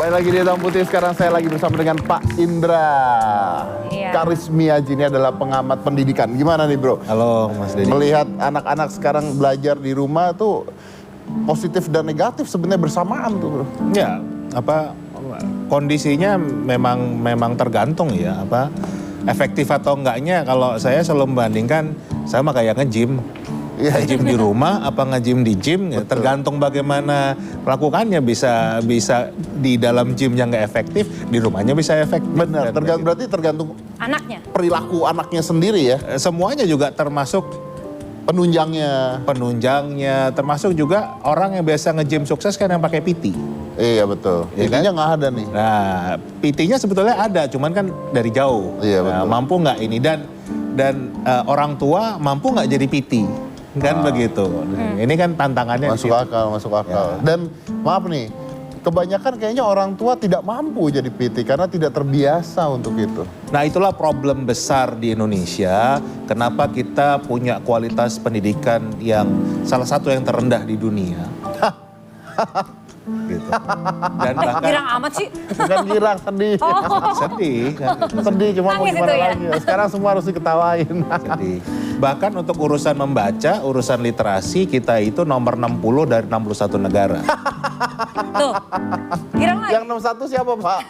Kembali lagi di Hitam Putih. Sekarang saya lagi bersama dengan Pak Indra. Iya. Karismiaji ini adalah pengamat pendidikan. Gimana nih bro? Halo Mas Deddy. Melihat anak-anak sekarang belajar di rumah tuh positif dan negatif sebenarnya bersamaan tuh bro. Ya, kondisinya memang tergantung ya, efektif atau enggaknya. Kalau saya selalu membandingkan sama kayak nge-gym. Nge-gym di rumah apa nge-gym di gym, ya, tergantung bagaimana melakukannya. Bisa di dalam gym yang nggak efektif, di rumahnya bisa efektif. Benar, berarti tergantung Anaknya. perilaku anaknya sendiri ya. Semuanya juga termasuk penunjangnya, termasuk juga orang yang biasa nge-gym sukses kan yang pakai PT. Iya betul, Ya kan? PT-nya nggak ada nih. Nah, PT-nya sebetulnya ada, cuman kan dari jauh. Iya, Nah, betul. mampu nggak ini dan orang tua mampu nggak jadi PT, kan begitu. Ini kan tantangannya. Masuk akal. Ya. Dan maaf nih, kebanyakan kayaknya orang tua tidak mampu jadi PT karena tidak terbiasa untuk itu. Nah, itulah problem besar di Indonesia. Kenapa kita punya kualitas pendidikan yang salah satu yang terendah di dunia. Gitu. Dan bahkan Girang amat sih. Bukan girang, sedih. sedih kan gitu. Sedih, cuma mau Nangis gimana itu ya? lagi. Sekarang semua harus diketawain. Sedih. Bahkan untuk urusan membaca, urusan literasi, kita itu nomor 60 dari 61 negara. Tuh. Girang lagi. Yang 61 siapa Pak?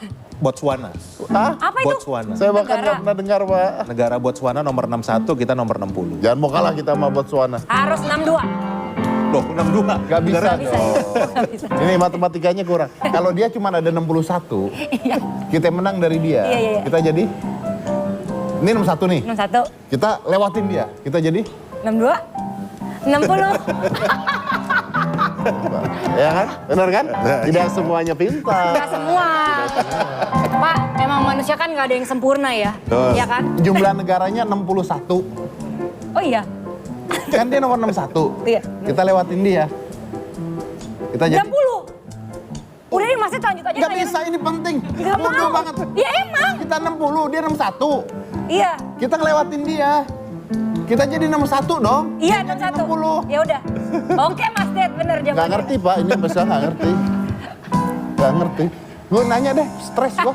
Botswana. Hah? Apa itu? Botswana. Saya bahkan Negara. nggak pernah dengar Pak. Negara Botswana nomor 61, kita nomor 60. Jangan mau kalah kita sama Botswana. Harus 62. Loh, 62. Gak bisa Negara- bisa. dong. Nggak bisa. Ini matematikanya kurang. Kalau dia cuma ada 61, kita menang dari dia. Iya. Kita jadi, ini 61 nih. 61. Kita lewatin dia. Kita jadi, 62. 60. ya kan? Benar kan? Tidak semuanya pintar. Nggak semua. Pak, memang manusia kan nggak ada yang sempurna ya. Iya kan? Jumlah negaranya 61. Oh iya. Kan dia nomor 61. Iya. Kita lewatin dia. Kita jadi, 60. Udah ini masih lanjut aja. nggak bisa, ini penting. Nggak Bodoh mau. banget. Ya emang. Kita 60, dia 61. Iya. Kita ngelewatin dia. Kita jadi nomor 1 dong. Iya, Dia jadi 61. 60. Ya udah. Oke Mas Ded, bener jawabannya. Nggak ngerti Pak, ini besar nggak ngerti. Nggak ngerti. Gue nanya deh, stres gue.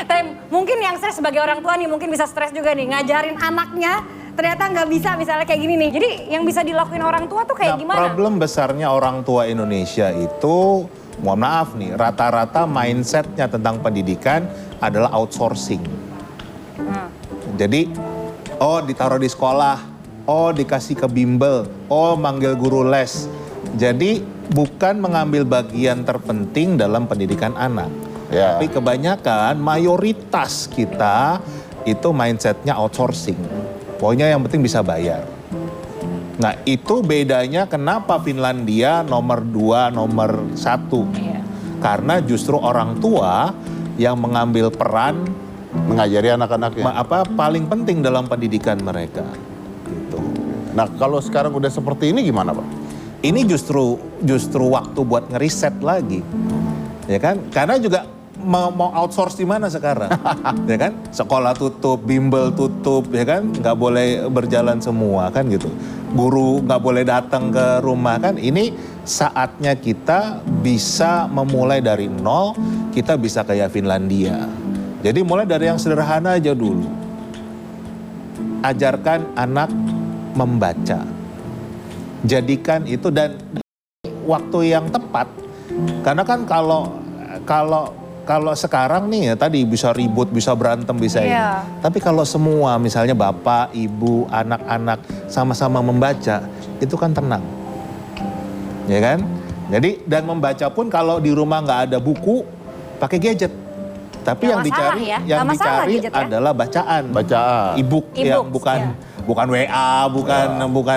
Tapi mungkin yang stres sebagai orang tua nih mungkin bisa stres juga nih ngajarin anaknya ternyata nggak bisa misalnya kayak gini nih. Jadi yang bisa dilakuin orang tua tuh kayak gimana? Problem besarnya orang tua Indonesia itu, mohon maaf nih, rata-rata mindsetnya tentang pendidikan adalah outsourcing. Jadi, ditaruh di sekolah, dikasih ke bimbel, manggil guru les. Jadi bukan mengambil bagian terpenting dalam pendidikan anak. Ya. Tapi kebanyakan mayoritas kita itu mindsetnya outsourcing. Pokoknya yang penting bisa bayar. Nah itu bedanya kenapa Finlandia nomor 2, nomor 1. Iya. Karena justru orang tua yang mengambil peran Mengajari anak-anaknya. paling penting dalam pendidikan mereka. Gitu. Nah kalau sekarang udah seperti ini gimana Pak? Ini justru waktu buat ngeriset lagi, ya kan? Karena juga mau outsource di mana sekarang, ya kan? Sekolah tutup, bimbel tutup, ya kan? Nggak boleh berjalan semua kan gitu. Guru nggak boleh datang ke rumah kan? Ini saatnya kita bisa memulai dari nol, kita bisa kayak Finlandia. Jadi mulai dari yang sederhana aja dulu. Ajarkan anak membaca. Jadikan itu dan waktu yang tepat. Karena kan kalau sekarang nih ya tadi bisa ribut, bisa berantem, bisa ini. Iya. Tapi kalau semua misalnya bapak, ibu, anak-anak sama-sama membaca, itu kan tenang. Ya kan? Jadi dan membaca pun kalau di rumah nggak ada buku, pakai gadget. Tapi Nggak yang masalah dicari, ya, yang nggak masalah dicari gadget ya. adalah bacaan. Bacaan. E-book yang E-books, bukan ya. bukan WA, bukan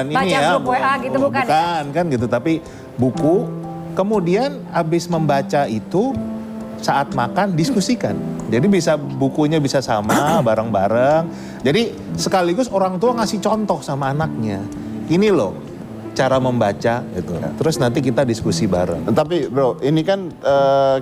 ini Baca ya. grup WA gitu, bukan ya? Bukan kan gitu, tapi buku. Kemudian habis membaca itu saat makan diskusikan. Jadi bisa bukunya bisa sama bareng-bareng. Jadi sekaligus orang tua ngasih contoh sama anaknya. Ini loh cara membaca gitu. Terus nanti kita diskusi bareng. Tapi bro, ini kan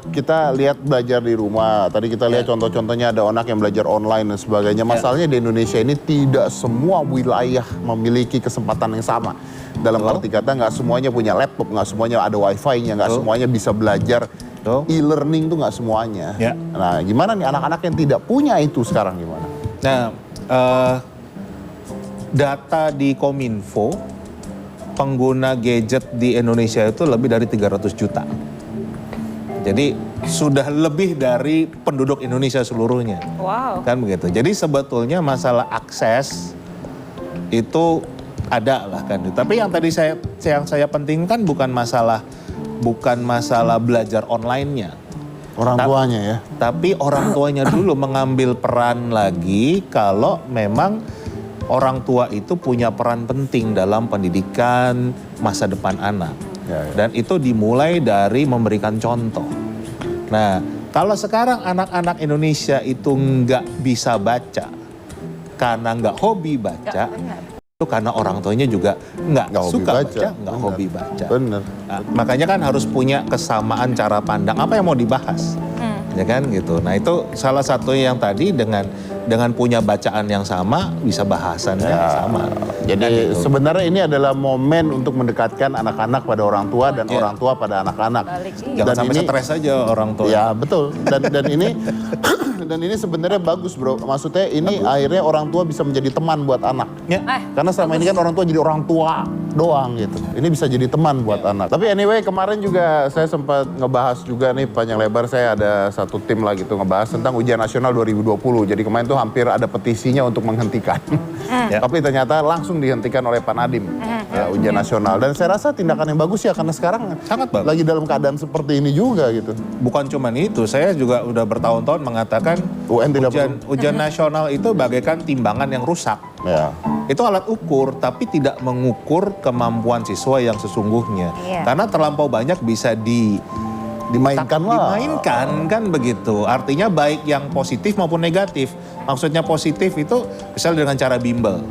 kita lihat belajar di rumah. Tadi kita lihat contoh-contohnya ada anak yang belajar online dan sebagainya. Masalahnya di Indonesia ini tidak semua wilayah memiliki kesempatan yang sama. Dalam arti kata nggak semuanya punya laptop, nggak semuanya ada wifi-nya, nggak semuanya bisa belajar Tuh. E-learning tuh nggak semuanya. Ya. Nah, gimana nih anak-anak yang tidak punya itu sekarang gimana? Nah, data di Kominfo, pengguna gadget di Indonesia itu lebih dari 300 juta. Jadi sudah lebih dari penduduk Indonesia seluruhnya. Wow. Kan begitu. Jadi sebetulnya masalah akses itu ada lah kan. Tapi yang tadi yang saya pentingkan bukan masalah belajar online-nya. Orang tuanya ya. Tapi orang tuanya dulu mengambil peran lagi kalau memang orang tua itu punya peran penting dalam pendidikan masa depan anak. Ya, ya. Dan itu dimulai dari memberikan contoh. Nah, kalau sekarang anak-anak Indonesia itu nggak bisa baca karena nggak hobi baca, itu karena orang tuanya juga nggak hobi suka baca, nggak Bener. hobi baca. Bener. Nah, makanya kan harus punya kesamaan cara pandang apa yang mau dibahas, ya kan gitu. Nah itu salah satu yang tadi dengan punya bacaan yang sama bisa bahasannya sama. Jadi Kan gitu. sebenarnya ini adalah momen untuk mendekatkan anak-anak pada orang tua dan Iya. orang tua pada anak-anak. Balik, iya. Jangan Dan sampai ini- stres aja orang tua. Ya betul. Dan ini dan ini sebenarnya bagus bro. Maksudnya ini akhirnya orang tua bisa menjadi teman buat anak. Ya. Karena selama ini kan orang tua jadi orang tua doang gitu. Ini bisa jadi teman buat anak. Tapi anyway kemarin juga saya sempat ngebahas juga nih panjang lebar. Saya ada satu tim lah gitu ngebahas tentang ujian nasional 2020. Jadi kemarin tuh hampir ada petisinya untuk menghentikan. Ya. Tapi ternyata langsung dihentikan oleh Pak Nadiem ya, ujian nasional. Dan saya rasa tindakan yang bagus ya karena sekarang Sangat bagus. lagi dalam keadaan seperti ini juga gitu. Bukan cuman itu, saya juga udah bertahun-tahun mengatakan UN tidak ujian nasional itu bagaikan timbangan yang rusak. Ya. Itu alat ukur, tapi tidak mengukur kemampuan siswa yang sesungguhnya. Iya. Karena terlampau banyak bisa Dimainkan lah. dimainkan kan begitu. Artinya baik yang positif maupun negatif. Maksudnya positif itu misalnya dengan cara bimbel.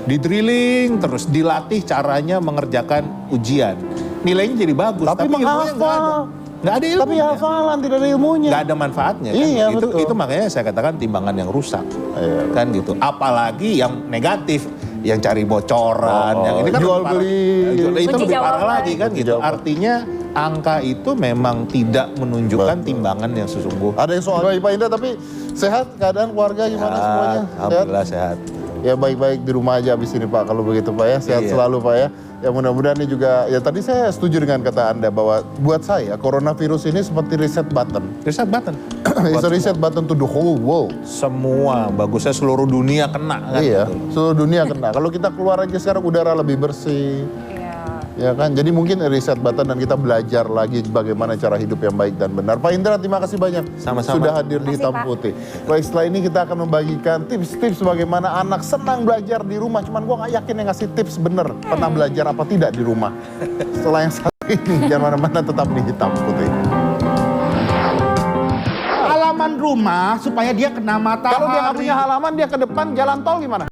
Di-drilling terus dilatih caranya mengerjakan ujian. Nilainya jadi bagus, Tapi ilmunya nggak ada. menghafal. Nggak ada ilmunya. Tapi hafalan tidak ada ilmunya. Nggak ada manfaatnya kan? Iya, itu betul. itu makanya saya katakan timbangan yang rusak. Iya. Kan gitu. Apalagi yang negatif, yang cari bocoran, yang ini kan jual lebih parah. beli. Itu Kunci lebih parah jawaban. lagi kan Kunci gitu. jawaban. Artinya angka itu memang tidak menunjukkan Betul. timbangan yang sesungguhnya. Ada yang soal Pak Indra tapi sehat keadaan keluarga gimana semuanya? Sehat? Alhamdulillah sehat. Ya baik-baik di rumah aja abis ini Pak kalau begitu Pak ya. Sehat Iya. selalu Pak ya. Ya mudah-mudahan ini juga, ya tadi saya setuju dengan kata Anda bahwa buat saya coronavirus ini seperti reset button. Reset button. It's a reset button to the whole world. Semua bagusnya seluruh dunia kena kan. Iya, gitu. seluruh dunia kena. Kalau kita keluar aja sekarang udara lebih bersih. Iya. Ya kan, jadi mungkin reset button dan kita belajar lagi bagaimana cara hidup yang baik dan benar. Pak Indra, terima kasih banyak Sama-sama. sudah hadir di Terima kasih, Hitam Pak. Putih. Baik, setelah ini kita akan membagikan tips-tips bagaimana anak senang belajar di rumah. Cuman gua nggak yakin yang ngasih tips bener pernah belajar apa tidak di rumah. Setelah yang satu ini, jangan mana-mana tetap di Hitam Putih. Halaman rumah supaya dia kena matahari. Kalau dia nggak punya halaman, dia ke depan jalan tol gimana?